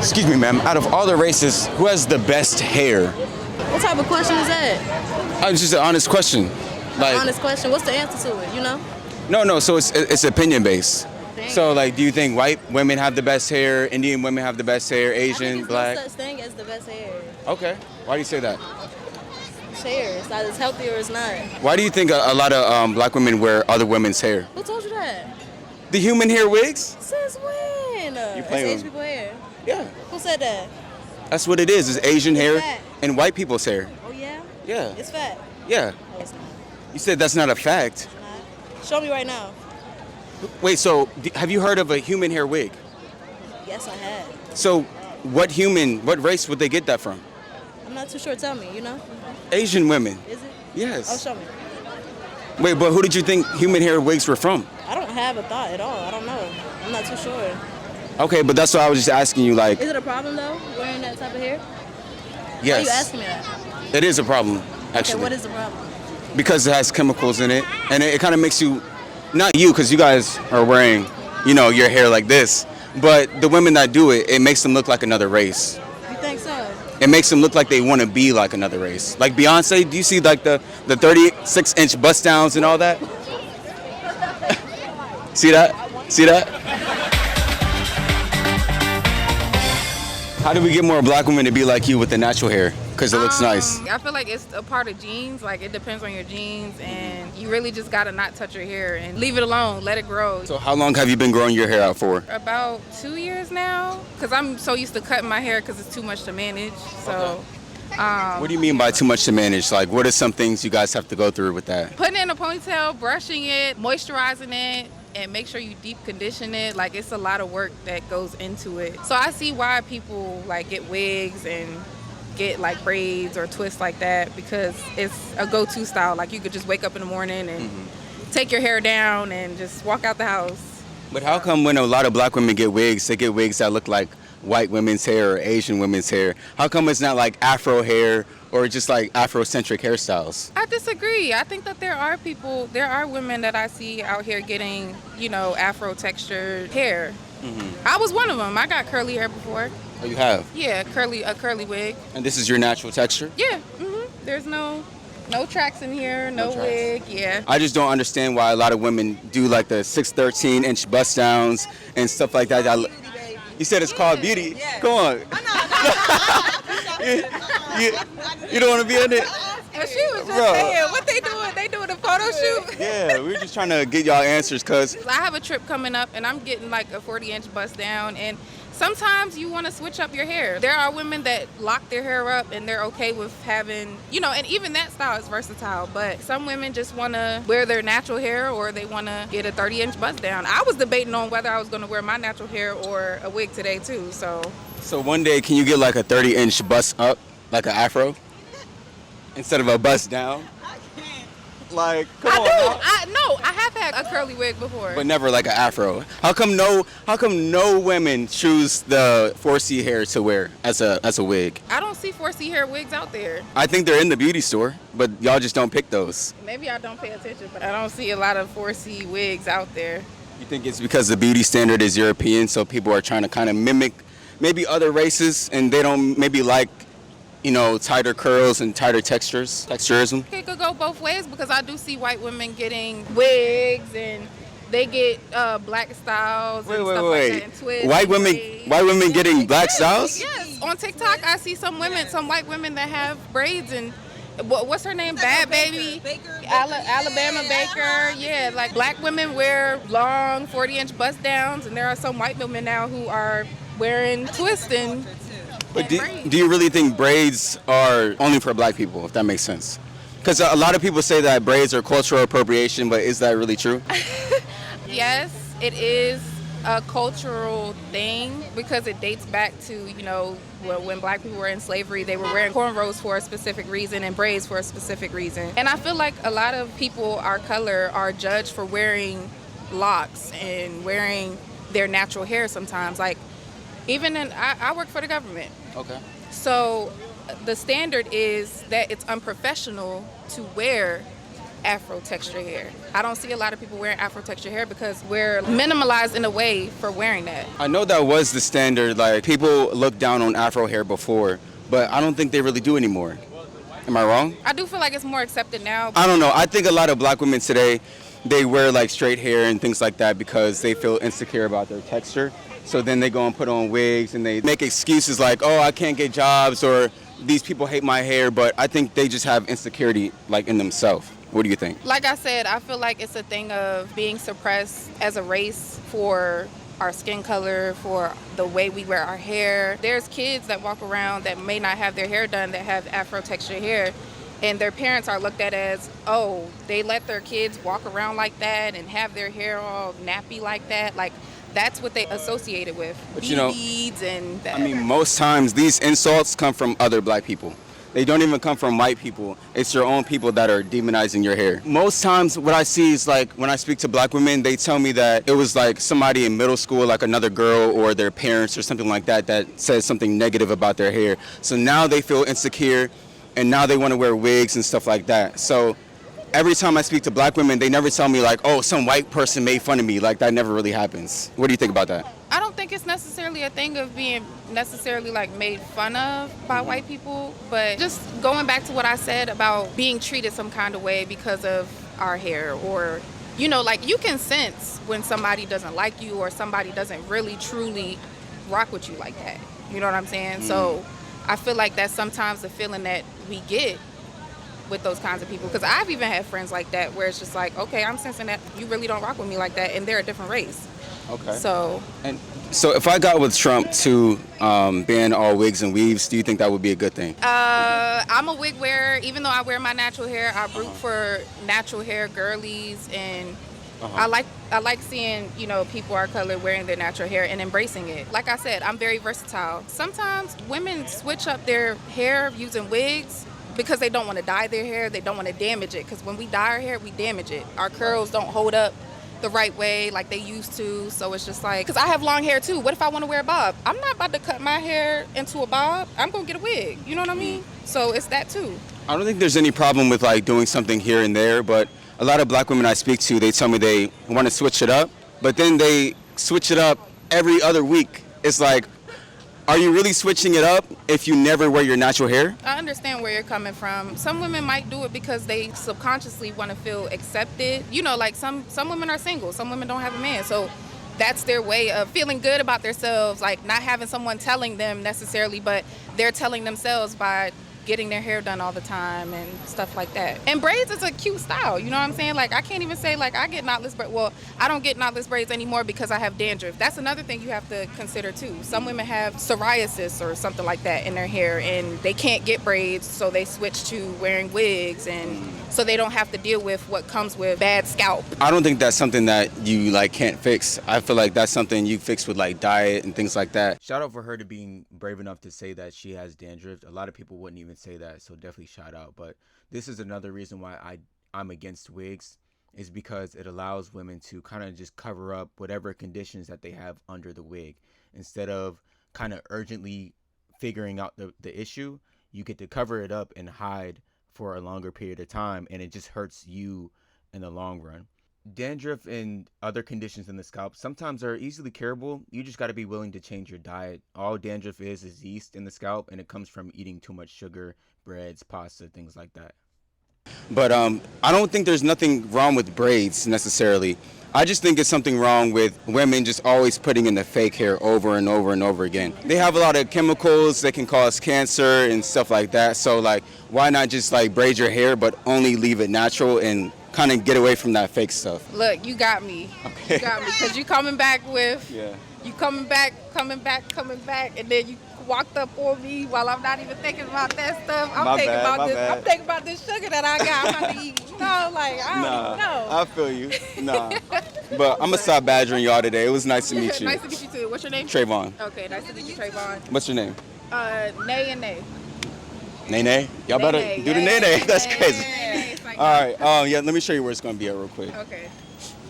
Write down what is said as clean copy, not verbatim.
Excuse me, ma'am. Out of all the races, who has the best hair? What type of question is that? It's just an honest question. Like, Honest question. What's the answer to it? You know? no. So it's opinion based. Dang. So like, do you think white women have the best hair? Indian women have the best hair? I think Asian, there's black? no such thing as the best hair. Okay. Why do you say that? It's hair. It's either it's healthy or it's not. Why do you think a lot of black women wear other women's hair? Who told you that? The human hair wigs? Since when? You It's playing Asian with- people hair. Yeah. Who said that? That's what it is. It's Asian hair fat. and white people's hair. Oh yeah? Yeah. It's fat. Yeah. Oh, it's not. You said that's not a fact. It's not. Show me right now. Wait, so have you heard of a human hair wig? Yes, I had. So what race would they get that from? I'm not too sure. Tell me. You know? Asian women. Is it? Yes. Oh, show me. Wait, but who did you think human hair wigs were from? I don't have a thought at all. I don't know. I'm not too sure. Okay, but that's why I was just asking you, like, Is it a problem though, wearing that type of hair? Why are you yes, asking me that? it is a problem, Okay, actually, what is the problem? because it has chemicals in it, and it kind of makes you, not you, because you guys are wearing, your hair like this, but the women that do it, it makes them look like another race. You think so? It makes them look like they want to be like another race. Like Beyonce, do you see like the 36-inch bust downs and all that? See that? See that? How do we get more black women to be like you with the natural hair? Because it looks nice. I feel like it's a part of genes. Like, it depends on your genes, and you really just gotta not touch your hair and leave it alone. Let it grow. So how long have you been growing your hair out for? About 2 years now, because I'm so used to cutting my hair because it's too much to manage. So What do you mean by too much to manage? Like, what are some things you guys have to go through with that? putting it in a ponytail, brushing it, moisturizing it, and make sure you deep condition it. Like, it's a lot of work that goes into it. So I see why people like get wigs and get like braids or twists like that, because it's a go-to style. Like, you could just wake up in the morning and take your hair down and just walk out the house. But how come when a lot of black women get wigs, they get wigs that look like white women's hair or Asian women's hair? How come it's not like Afro hair or just like Afrocentric hairstyles? I disagree. I think that there are women that I see out here getting, Afro textured hair. I was one of them. I got curly hair before. Oh, you have? Yeah, a curly wig. And this is your natural texture? Yeah. There's no tracks in here, no tracks. wig. Yeah. I just don't understand why a lot of women do like the 6'13" bust downs and stuff like that. You said it's called beauty. Yeah. Go on. You don't want to be in it? And she was just Bro. saying, what they doing? They doing a photo shoot? Yeah, we were just trying to get y'all answers because I have a trip coming up, and I'm getting like a 40-inch bust down, and sometimes you want to switch up your hair. There are women that lock their hair up and they're okay with having, and even that style is versatile, but some women just want to wear their natural hair, or they want to get a 30-inch bust down. I was debating on whether I was going to wear my natural hair or a wig today too, so. So one day, can you get like a 30-inch bust up, like an afro, instead of a bust down? Like, come on. Now. I have had a curly wig before. But never like an afro. How come no women choose the 4C hair to wear as a wig? I don't see 4C hair wigs out there. I think they're in the beauty store, but y'all just don't pick those. Maybe I don't pay attention, but I don't see a lot of 4C wigs out there. You think it's because the beauty standard is European, so people are trying to kind of mimic maybe other races, and they don't maybe like, tighter curls and tighter texturism? It could go both ways, because I do see white women getting wigs, and they get black styles and stuff like that, and twists. White women getting black styles? Yes. On TikTok, I see some white women that have braids, and what's her name? Bad Baby. Alabama Baker. Yeah, like black women wear long 40-inch bust downs, and there are some white women now who are wearing twists and But do you really think braids are only for black people, if that makes sense? Because a lot of people say that braids are cultural appropriation, but is that really true? Yes, it is a cultural thing, because it dates back to, when black people were in slavery, they were wearing cornrows for a specific reason and braids for a specific reason. And I feel like a lot of people our color are judged for wearing locks and wearing their natural hair sometimes. Like, even I work for the government. Okay. So the standard is that it's unprofessional to wear Afro texture hair. I don't see a lot of people wearing Afro texture hair because we're minimalized in a way for wearing that. I know that was the standard. Like, people looked down on Afro hair before, but I don't think they really do anymore. Am I wrong? I do feel like it's more accepted now. I don't know. I think a lot of black women today, they wear like straight hair and things like that because they feel insecure about their texture. So then they go and put on wigs and they make excuses like, oh, I can't get jobs, or these people hate my hair. But I think they just have insecurity like in themselves. What do you think? Like I said, I feel like it's a thing of being suppressed as a race for our skin color, for the way we wear our hair. There's kids that walk around that may not have their hair done that have Afro texture hair, and their parents are looked at as, oh, they let their kids walk around like that and have their hair all nappy like that. Like, that's what they associate it with. But you know, beads and that. I mean, most times these insults come from other black people. They don't even come from white people. It's your own people that are demonizing your hair. Most times what I see is like when I speak to black women, they tell me that it was like somebody in middle school, like another girl or their parents or something like that, that says something negative about their hair. So now they feel insecure and now they want to wear wigs and stuff like that. So every time I speak to black women, they never tell me like, oh, some white person made fun of me. Like, that never really happens. What do you think about that? I don't think it's necessarily a thing of being necessarily like made fun of by white people, but just going back to what I said about being treated some kind of way because of our hair, or, you know, like you can sense when somebody doesn't like you or somebody doesn't really truly rock with you like that. You know what I'm saying? So I feel like that's sometimes the feeling that we get with those kinds of people, because I've even had friends like that where it's just like, okay, I'm sensing that you really don't rock with me like that, and they're a different race. Okay. So if I got with Trump to ban all wigs and weaves, do you think that would be a good thing? I'm a wig wearer. Even though I wear my natural hair, I root for natural hair girlies, and I like seeing, you know, people our color wearing their natural hair and embracing it. Like I said, I'm very versatile. Sometimes women switch up their hair using wigs because they don't want to dye their hair. They don't want to damage it, because when we dye our hair, we damage it. Our curls don't hold up the right way like they used to. So it's just like, because I have long hair too. What if I want to wear a bob? I'm not about to cut my hair into a bob. I'm going to get a wig. You know what I mean? So it's that too. I don't think there's any problem with like doing something here and there, but a lot of black women I speak to, they tell me they want to switch it up, but then they switch it up every other week. It's like, are you really switching it up if you never wear your natural hair? I understand where you're coming from. Some women might do it because they subconsciously want to feel accepted. You know, like some women are single. Some women don't have a man. So that's their way of feeling good about themselves, like not having someone telling them necessarily, but they're telling themselves by getting their hair done all the time and stuff like that. And braids is a cute style, you know what I'm saying? Like, I can't even say like I get knotless braids. Well, I don't get knotless braids anymore because I have dandruff. That's another thing you have to consider too. Some women have psoriasis or something like that in their hair and they can't get braids, so they switch to wearing wigs, and so they don't have to deal with what comes with bad scalp. I don't think that's something that you like can't fix. I feel like that's something you fix with like diet and things like that. Shout out for her to being brave enough to say that she has dandruff. A lot of people wouldn't even say that, so definitely shout out. But this is another reason why I'm against wigs, is because it allows women to kind of just cover up whatever conditions that they have under the wig. Instead of kind of urgently figuring out the issue, you get to cover it up and hide for a longer period of time, and it just hurts you in the long run. Dandruff and other conditions in the scalp sometimes are easily curable. You just got to be willing to change your diet. All dandruff is yeast in the scalp, and it comes from eating too much sugar, breads, pasta, things like that. But I don't think there's nothing wrong with braids necessarily. I just think it's something wrong with women just always putting in the fake hair over and over and over again. They have a lot of chemicals that can cause cancer and stuff like that. So like, why not just like braid your hair but only leave it natural and kind of get away from that fake stuff? Look, you got me. Okay. You got me, because you coming back with, Yeah. you coming back, and then you walked up on me while I'm not even thinking about that stuff. I'm thinking about this sugar that I got. I'm about to eat. You know, like, I don't even know. I feel you. Nah. But I'm going to stop badgering y'all today. It was nice to meet you. Nice to meet you too. What's your name? Trayvon. Okay, nice to meet you, Trayvon. What's your name? Nay and Nay. Nay? Y'all better do the nay. That's crazy. Nay. All right. Yeah, let me show you where it's going to be at real quick. Okay.